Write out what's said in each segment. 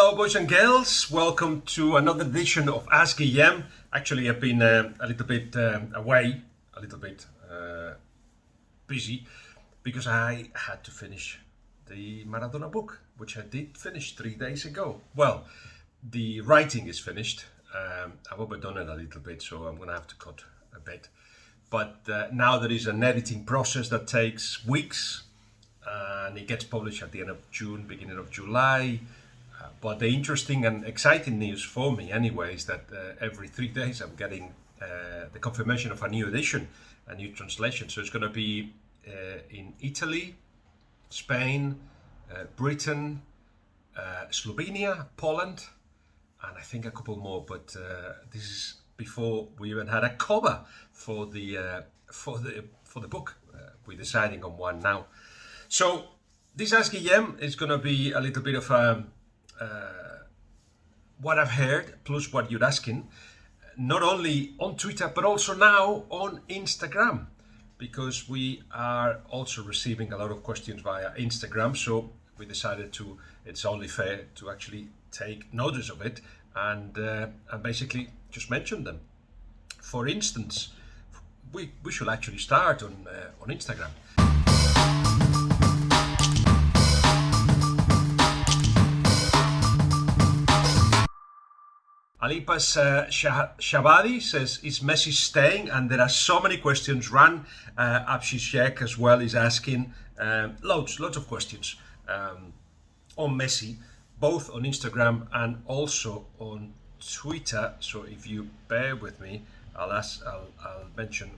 Hello, boys and girls. Welcome to another edition of Ask Guillem. Actually, I've been a little bit away, a little bit busy, because I had to finish the Maradona book, which I did finish 3 days ago. Well, the writing is finished. I've overdone it a little bit, so I'm going to have to cut a bit. But now there is an editing process that takes weeks, and it gets published at the end of June, beginning of July. But the interesting and exciting news for me anyway is that every 3 days I'm getting the confirmation of a new edition, a new translation. So it's going to be in Italy, Spain, Britain, Slovenia, Poland, and I think a couple more. But this is before we even had a cover for the book. We're deciding on one now. So this Ask Guillem is going to be a little bit of what I've heard plus what you're asking, not only on Twitter but also now on Instagram, because we are also receiving a lot of questions via Instagram. So we decided it's only fair to actually take notice of it and basically just mention them. For instance, we should actually start on Instagram. Alipas Shabadi says, is Messi staying? And there are so many questions. Ran Abshishek as well is asking loads of questions on Messi, both on Instagram and also on Twitter. So if you bear with me, I'll mention,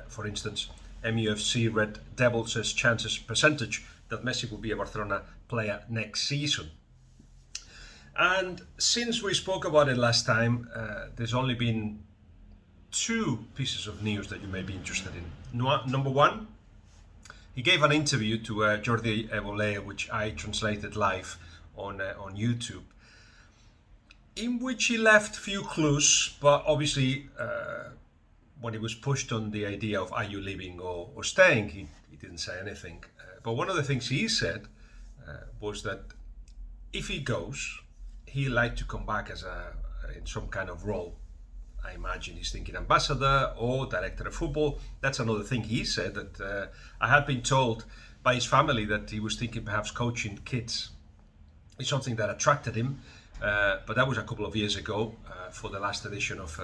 for instance, MUFC Red Devil says percentage that Messi will be a Barcelona player next season. And since we spoke about it last time, there's only been 2 pieces of news that you may be interested in. Number one, he gave an interview to Jordi Evole, which I translated live on YouTube, in which he left few clues, but obviously when he was pushed on the idea of are you leaving or staying, he didn't say anything. But one of the things he said was that if he goes, he'd like to come back in some kind of role. I imagine he's thinking ambassador or director of football. That's another thing he said, that I had been told by his family that he was thinking perhaps coaching kids. It's something that attracted him, but that was a couple of years ago for the last edition of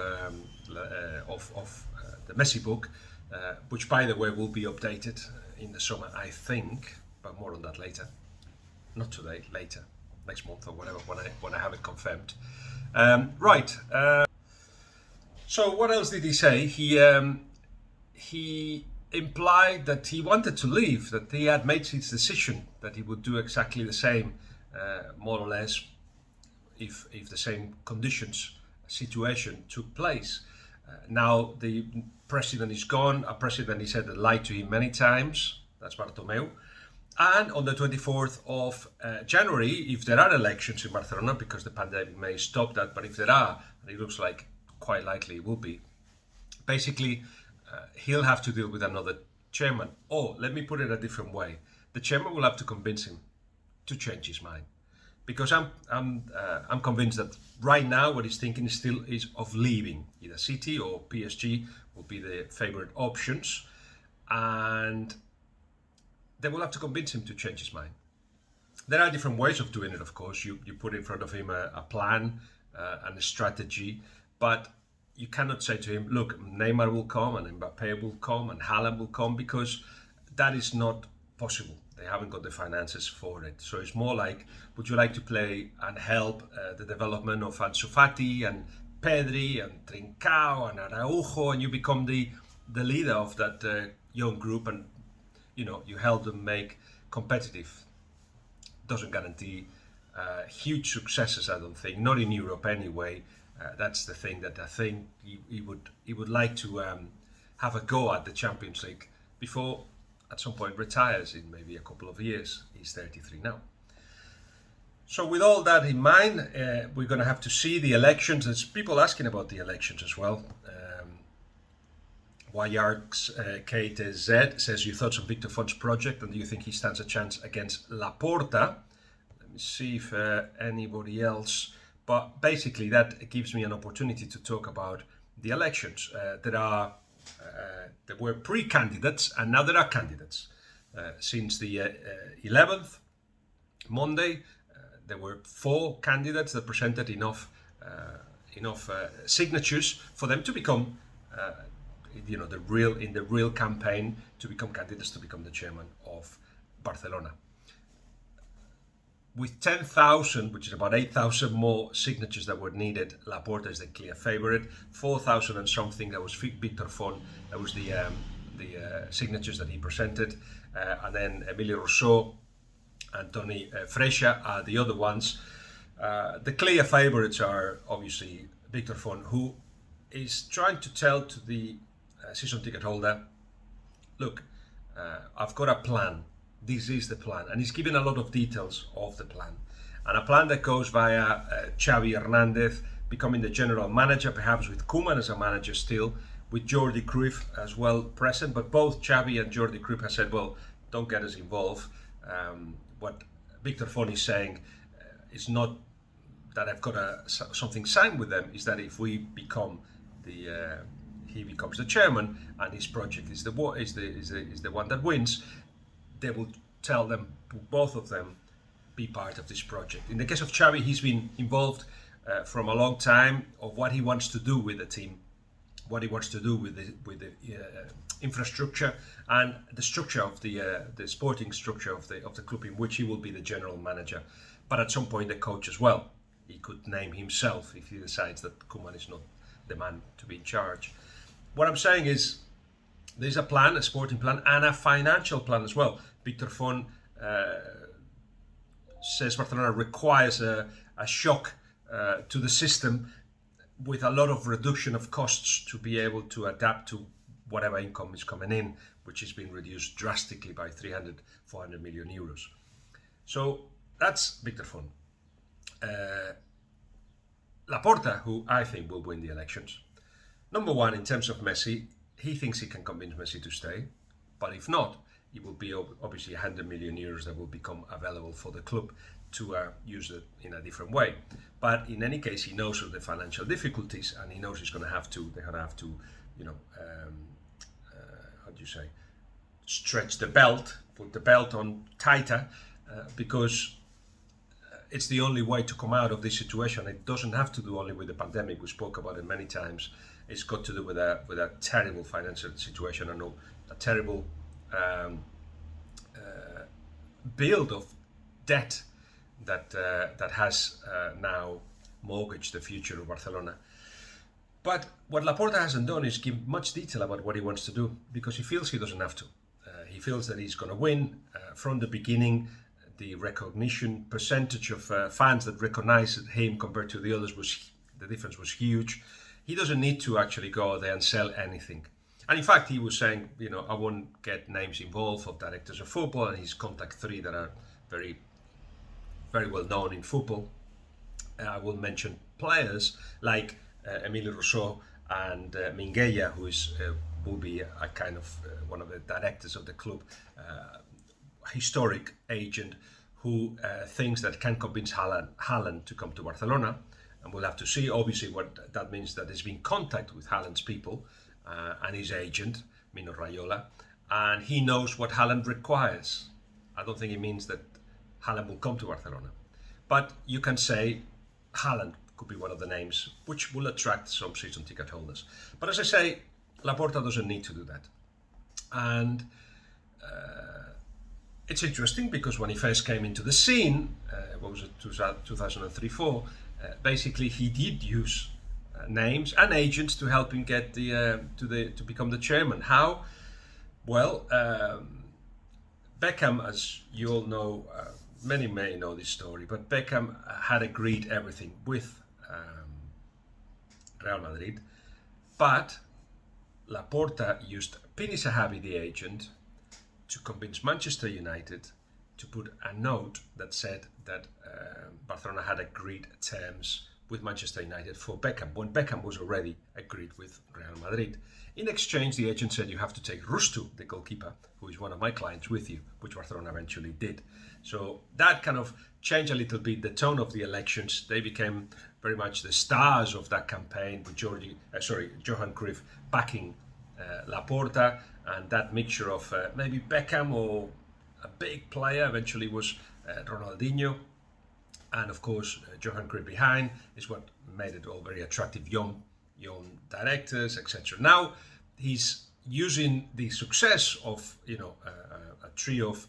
the Messi book, which, by the way, will be updated in the summer, I think, but more on that later. Not today, later. Next month or whatever, when I have it confirmed. Right. So what else did he say? He implied that he wanted to leave, that he had made his decision, that he would do exactly the same, more or less, if the same situation took place. Now the president is gone. A president, he said, that lied to him many times. That's Bartomeu. And on the 24th of January, if there are elections in Barcelona, because the pandemic may stop that, but if there are, and it looks like quite likely it will be, basically he'll have to deal with another chairman. Or let me put it a different way: the chairman will have to convince him to change his mind, because I'm convinced that right now what he's thinking is of leaving. Either City or PSG will be the favourite options, and they will have to convince him to change his mind. There are different ways of doing it, of course. You put in front of him a plan and a strategy, but you cannot say to him, look, Neymar will come and Mbappe will come and Haaland will come, because that is not possible. They haven't got the finances for it. So it's more like, would you like to play and help the development of Ansu Fati and Pedri and Trincao and Araujo, and you become the leader of that young group, and you help them make competitive. Doesn't guarantee huge successes, I don't think, not in Europe anyway. That's the thing that I think he would like to have a go at the Champions League before at some point retires in maybe a couple of years. He's 33 now. So with all that in mind, we're going to have to see the elections. There's people asking about the elections as well. Wayarks KTZ says, you thoughts on Victor Font's project, and do you think he stands a chance against Laporta? Let see if anybody else, but basically that gives me an opportunity to talk about the elections. There were pre-candidates and now there are candidates. Since the 11th, Monday, there were 4 candidates that presented enough signatures for them to become, the real campaign to become candidates to become the chairman of Barcelona. With 10,000, which is about 8,000 more signatures that were needed, Laporta is the clear favorite. 4,000 and something, that was Victor Font, that was the signatures that he presented. And then Emilio Rousseau and Toni Freixa are the other ones. The clear favorites are obviously Victor Font, who is trying to tell to the season ticket holder, look, I've got a plan. This is the plan, and he's given a lot of details of the plan, and a plan that goes via Xavi Hernandez becoming the general manager, perhaps with Koeman as a manager still, with Jordi Cruyff as well present, but both Xavi and Jordi Cruyff have said, well, don't get us involved. What Victor Font is saying is not that I've got something signed with them, is that if we become he becomes the chairman and his project is the one that wins, they will tell them, both of them, be part of this project. In the case of Xavi, he's been involved from a long time of what he wants to do with the team, what he wants to do with the infrastructure and the structure of the sporting structure of the club, in which he will be the general manager, but at some point the coach as well. He could name himself if he decides that Koeman is not the man to be in charge. What I'm saying is, there's a plan, a sporting plan, and a financial plan as well. Victor Font says Barcelona requires a shock to the system with a lot of reduction of costs to be able to adapt to whatever income is coming in, which has been reduced drastically by 400 million euros. So that's Victor Font. Laporta, who I think will win the elections. Number one, in terms of Messi, he thinks he can convince Messi to stay, but if not, it will be obviously 100 million euros that will become available for the club to use it in a different way. But in any case, he knows of the financial difficulties, and he knows they're going to have to, stretch the belt, put the belt on tighter, because it's the only way to come out of this situation. It doesn't have to do only with the pandemic. We spoke about it many times. It's got to do with a terrible financial situation and a terrible build of debt that has now mortgaged the future of Barcelona. But what Laporta hasn't done is give much detail about what he wants to do, because he feels he doesn't have to. He feels that he's going to win from the beginning. The recognition percentage of fans that recognized him compared to the others the difference was huge. He doesn't need to actually go there and sell anything. And in fact, he was saying, I won't get names involved of directors of football, and he's contact 3 that are very, very well known in football. I will mention players like Emilio Rousseau and Minguella, who will be a kind of one of the directors of the club, historic agent who thinks that can convince Haaland to come to Barcelona. And we'll have to see, obviously, what that means. That there's been contact with Haaland's people and his agent, Mino Raiola, and he knows what Haaland requires. I don't think it means that Haaland will come to Barcelona. But you can say Haaland could be one of the names which will attract some season ticket holders. But as I say, Laporta doesn't need to do that. And it's interesting because when he first came into the scene, 2003-04, basically he did use names and agents to help him get to become the chairman. How? Well, Beckham, as you all know, many may know this story, but Beckham had agreed everything with Real Madrid, but Laporta used Pini Sahabi, the agent, to convince Manchester United to put a note that said that Barcelona had agreed terms with Manchester United for Beckham, when Beckham was already agreed with Real Madrid. In exchange, the agent said you have to take Rustu, the goalkeeper, who is one of my clients, with you, which Barcelona eventually did. So that kind of changed a little bit the tone of the elections. They became very much the stars of that campaign, with Johan Cruyff backing Laporta, and that mixture of maybe Beckham or a big player eventually was Ronaldinho, and of course Johan Cruyff behind is what made it all very attractive. Young directors, etc. Now he's using the success of a trio of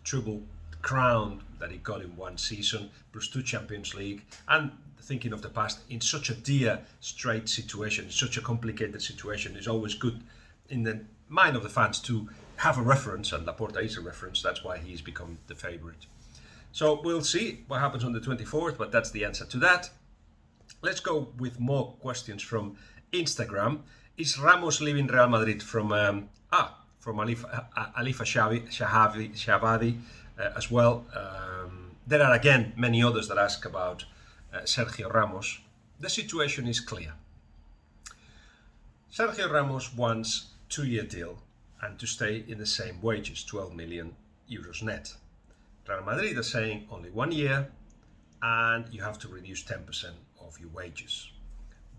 triple crown that he got in one season, plus 2 Champions League, and thinking of the past in such a dire straight situation, such a complicated situation. It's always good in the mind of the fans to have a reference, and Laporta is a reference. That's why he's become the favorite. So we'll see what happens on the 24th, but that's the answer to that. Let's go with more questions from Instagram. Is Ramos leaving Real Madrid? From Alifa Shavadi as well. There are again many others that ask about Sergio Ramos. The situation is clear. Sergio Ramos wants a 2-year deal and to stay in the same wages, 12 million euros net. Real Madrid are saying only 1 year, and you have to reduce 10% of your wages,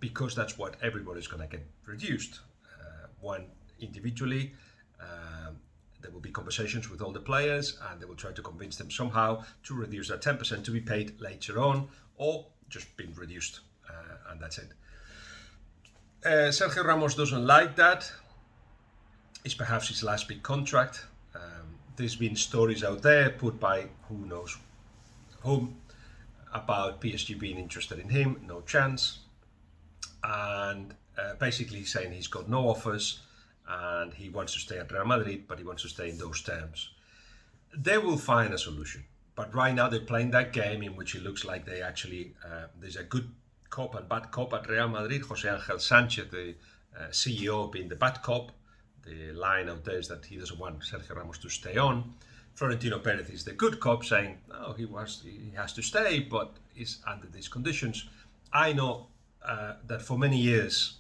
because that's what everybody's going to get reduced. One individually, there will be conversations with all the players, and they will try to convince them somehow to reduce that 10% to be paid later on, or just being reduced, and that's it. Sergio Ramos doesn't like that. It's perhaps his last big contract. There's been stories out there put by who knows whom about PSG being interested in him. No chance. And basically saying he's got no offers and he wants to stay at Real Madrid, but he wants to stay in those terms. They will find a solution. But right now they're playing that game in which it looks like they actually, there's a good cop and bad cop at Real Madrid. Jose Angel Sanchez, the CEO, being the bad cop. The line out there is that he doesn't want Sergio Ramos to stay on. Florentino Perez is the good cop, saying, no, he has to stay, but is under these conditions. I know that for many years,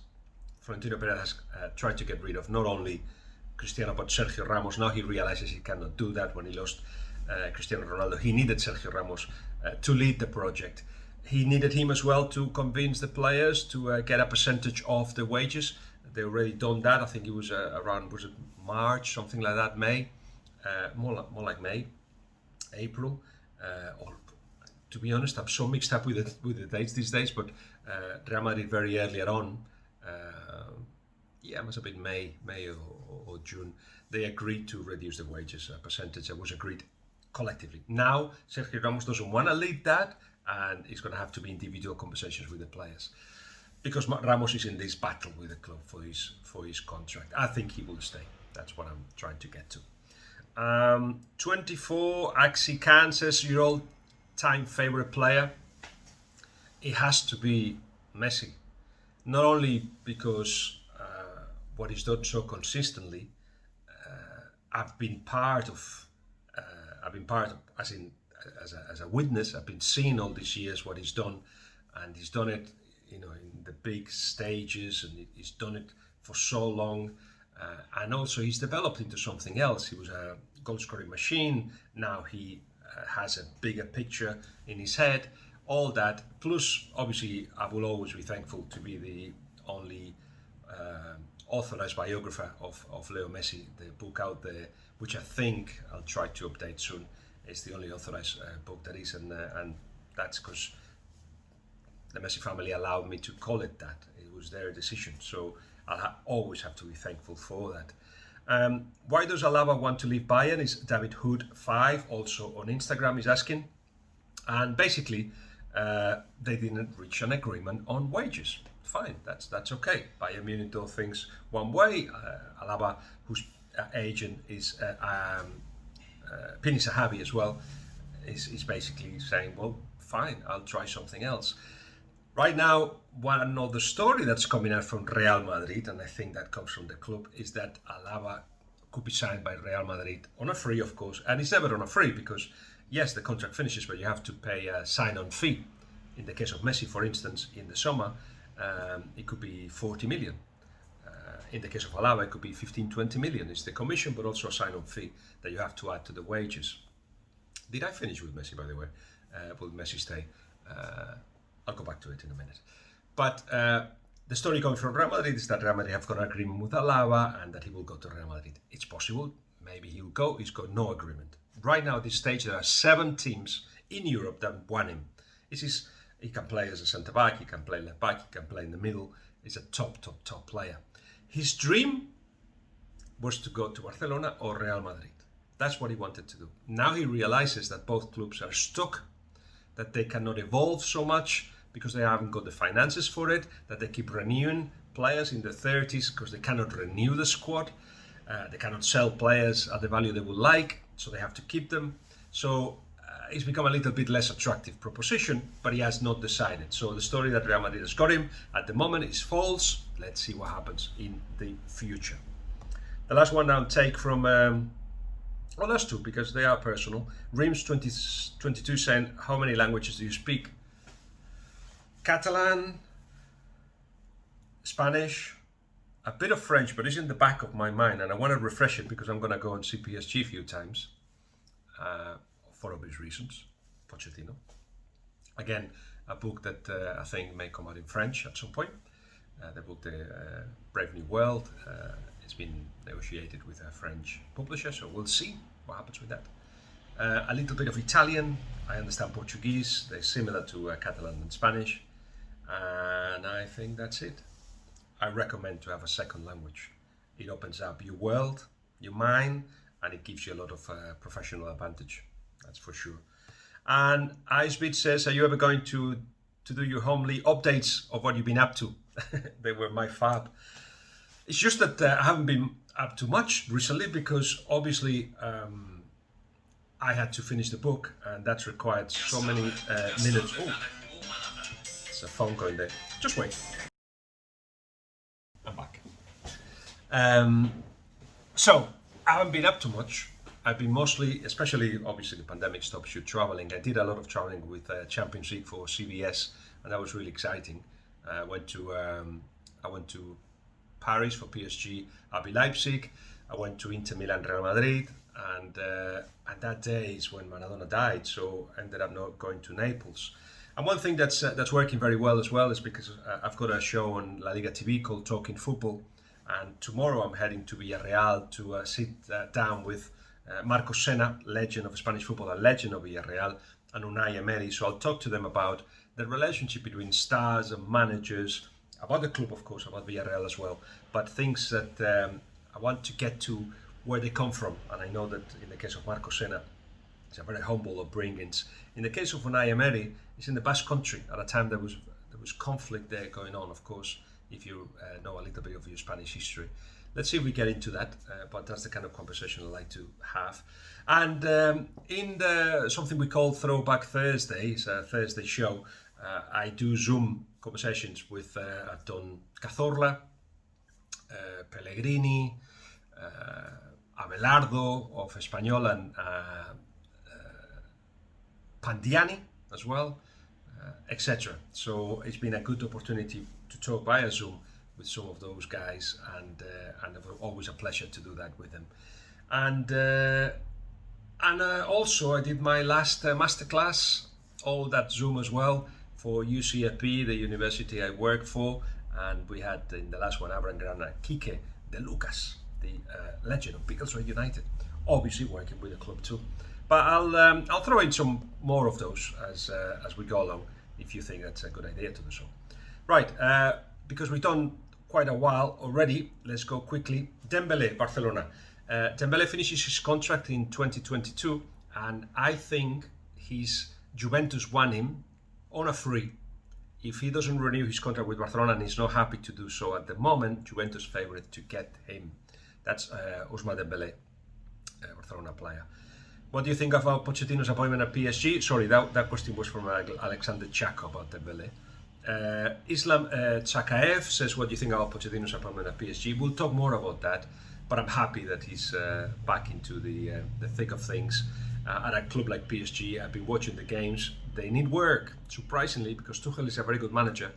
Florentino Perez has tried to get rid of not only Cristiano, but Sergio Ramos. Now he realizes he cannot do that. When he lost Cristiano Ronaldo, he needed Sergio Ramos to lead the project. He needed him as well to convince the players to get a percentage of the wages. They already done that. I think it was around, was it March, something like that, May, more like May, April. Or to be honest, I'm so mixed up with the dates these days. But Real Madrid very earlier on, it must have been May or June. They agreed to reduce the wages a percentage that was agreed collectively. Now Sergio Ramos doesn't want to lead that, and it's going to have to be individual conversations with the players, because Ramos is in this battle with the club for his contract. I think he will stay. That's what I'm trying to get to. 24, Axi Khan says, your all-time favorite player? It has to be Messi. Not only because what he's done so consistently. I've been part of, as a witness. I've been seeing all these years what he's done, and he's done it, in the big stages, and he's done it for so long. And also he's developed into something else. He was a goal-scoring machine. Now he has a bigger picture in his head. All that, plus obviously I will always be thankful to be the only authorized biographer of Leo Messi, the book out there, which I think I'll try to update soon. It's the only authorized book that is, and that's because the Messi family allowed me to call it that. It was their decision, so I'll always have to be thankful for that. Why does Alaba want to leave Bayern? Is David Hood 5 also on Instagram is asking, and basically they didn't reach an agreement on wages. Fine, that's okay. Bayern Munich do things one way. Alaba, whose agent is Pini Sahabi as well, is basically saying, well, fine, I'll try something else. Right now, one other story that's coming out from Real Madrid, and I think that comes from the club, is that Alaba could be signed by Real Madrid on a free, of course, and it's never on a free, because yes, the contract finishes, but you have to pay a sign-on fee In the case of Messi, for instance, in the summer, it could be 40 million. In the case of Alaba, it could be 15, 20 million. It's the commission, but also a sign-on fee that you have to add to the wages. Did I finish with Messi, by the way? Will Messi stay? I'll go back to it in a minute. But the story coming from Real Madrid is that Real Madrid have got an agreement with Alaba and that he will go to Real Madrid. It's possible. Maybe he'll go. He's got no agreement. Right now, at this stage, there are 7 teams in Europe that want him. He can play as a centre-back, he can play left-back, he can play in the middle. He's a top player. His dream was to go to Barcelona or Real Madrid. That's what he wanted to do. Now he realizes that both clubs are stuck, that they cannot evolve so much because they haven't got the finances for it, that they keep renewing players in their 30s because they cannot renew the squad. They cannot sell players at the value they would like, so they have to keep them. So it's become a little bit less attractive proposition, but he has not decided. So the story that Real Madrid has got him at the moment is false. Let's see what happens in the future. The last one I'll take from, well, that's 2 because they are personal. Rims22 saying, how many languages do you speak? Catalan, Spanish, a bit of French, but it's in the back of my mind and I want to refresh it because I'm going to go and see PSG a few times. For obvious reasons, Pochettino. Again, a book that I think may come out in French at some point. The book, The Brave New World, it's been negotiated with a French publisher, so we'll see what happens with that. A little bit of Italian, I understand Portuguese, they're similar to Catalan and Spanish, and I think that's it. I recommend to have a second language. It opens up your world, your mind, and it gives you a lot of professional advantage. That's for sure. And Icebeat says, are you ever going to do your homely updates of what you've been up to? They were my fab. It's just that I haven't been up to much recently because obviously I had to finish the book and that's required so many minutes. Oh, it's a phone going there. Just wait. I'm back. So I haven't been up to much. I've been mostly, especially obviously the pandemic stops you traveling. I did a lot of traveling with Champions League for CBS, and that was really exciting. I went to Paris for PSG, RB Leipzig. I went to Inter Milan, Real Madrid, and that day is when Maradona died. So I ended up not going to Naples. And one thing that's working very well as well is because I've got a show on La Liga TV called Talking Football, and tomorrow I'm heading to Villarreal to sit down with Marco Senna, legend of Spanish football, a legend of Villarreal, and Unai Emery. So I'll talk to them about the relationship between stars and managers, about the club, of course, about Villarreal as well, but things that I want to get to where they come from. And I know that in the case of Marco Senna, it's a very humble upbringings. In the case of Unai Emery, it's in the Basque Country at a time there was conflict there going on, of course, if you know a little bit of your Spanish history. Let's see if we get into that, but that's the kind of conversation I like to have. And in something we call Throwback Thursday, it's a Thursday show, I do Zoom conversations with, I've done Cazorla, Pellegrini, Abelardo of Espanyol, and Pandiani as well, etc. So it's been a good opportunity to talk via Zoom with some of those guys, and always a pleasure to do that with them. And also I did my last masterclass, all that Zoom as well, for UCFP, the university I work for, and we had in the last one Abraham Grana, Kike De Lucas, the legend of Bickleswade United, obviously working with the club too. But I'll throw in some more of those as we go along, if you think that's a good idea to do so. Right, because we've done quite a while already, let's go quickly. Dembele, Barcelona. Dembele finishes his contract in 2022, and I think Juventus won him on a free. If he doesn't renew his contract with Barcelona and he's not happy to do so at the moment, Juventus favourite to get him. That's Ousmane Dembele, Barcelona player. What do you think about Pochettino's appointment at PSG? Sorry, that question was from Alexander Chako about Dembele. Islam Chakaev says, what do you think about Pochettino's appointment at PSG? We'll talk more about that, but I'm happy that he's back into the thick of things at a club like PSG. I've been watching the games, they need work, surprisingly, because Tuchel is a very good manager,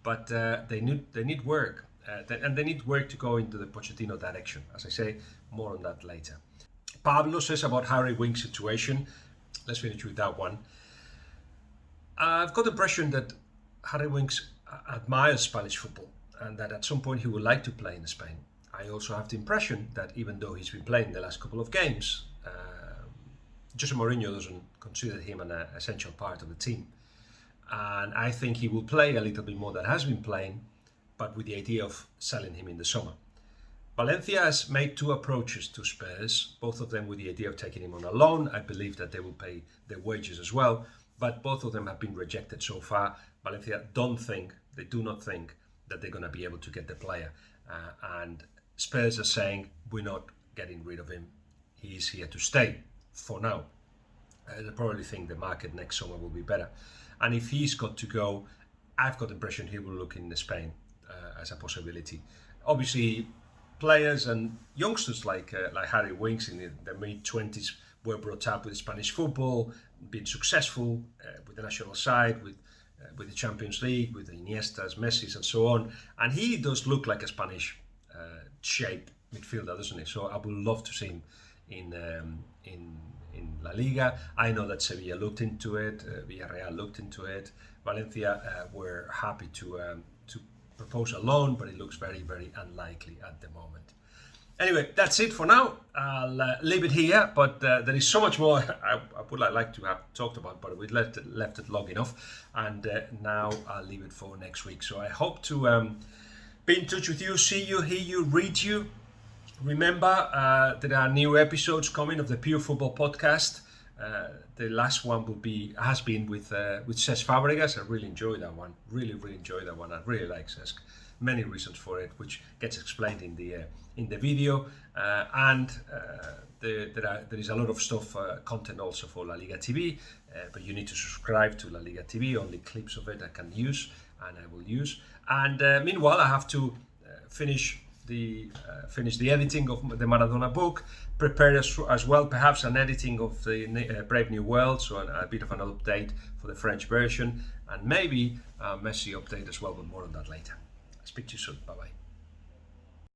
but they need work. And they need work to go into the Pochettino direction. As I say, more on that later. Pablo says about Harry Winks' situation. Let's finish with that one. I've got the impression that Harry Winks admires Spanish football and that at some point he would like to play in Spain. I also have the impression that even though he's been playing the last couple of games, Jose Mourinho doesn't consider him an essential part of the team. And I think he will play a little bit more than has been playing, but with the idea of selling him in the summer. Valencia has made 2 approaches to Spurs, both of them with the idea of taking him on a loan. I believe that they will pay their wages as well, but both of them have been rejected so far. Valencia do not think that they're going to be able to get the player. And Spurs are saying, we're not getting rid of him. He is here to stay for now. They probably think the market next summer will be better. And if he's got to go, I've got the impression he will look in Spain as a possibility. Obviously, players and youngsters like Harry Winks in their mid-20s were brought up with Spanish football, been successful with the national side, with the Champions League, with the Iniestas, Messis, and so on. And he does look like a Spanish shape midfielder, doesn't he? So I would love to see him in La Liga. I know that Sevilla looked into it, Villarreal looked into it. Valencia were happy to propose a loan, but it looks very, very unlikely at the moment. Anyway, that's it for now. I'll leave it here, but there is so much more I would like to have talked about, but we left it long enough, and now I'll leave it for next week. So I hope to be in touch with you, see you, hear you, read you. Remember, there are new episodes coming of the Pure Football Podcast. The last one has been with Cesc Fabregas. I really enjoyed that one. Really enjoyed that one. I really like Cesc. Many reasons for it, which gets explained in the video. And there is a lot of stuff, content also for La Liga TV. But you need to subscribe to La Liga TV. Only clips of it I can use, and I will use. And meanwhile, I have to finish the editing of the Maradona book, prepare as well perhaps an editing of the Brave New World, so a bit of an update for the French version, and maybe a Messi update as well, but more on that later. Speak to you soon. Bye bye.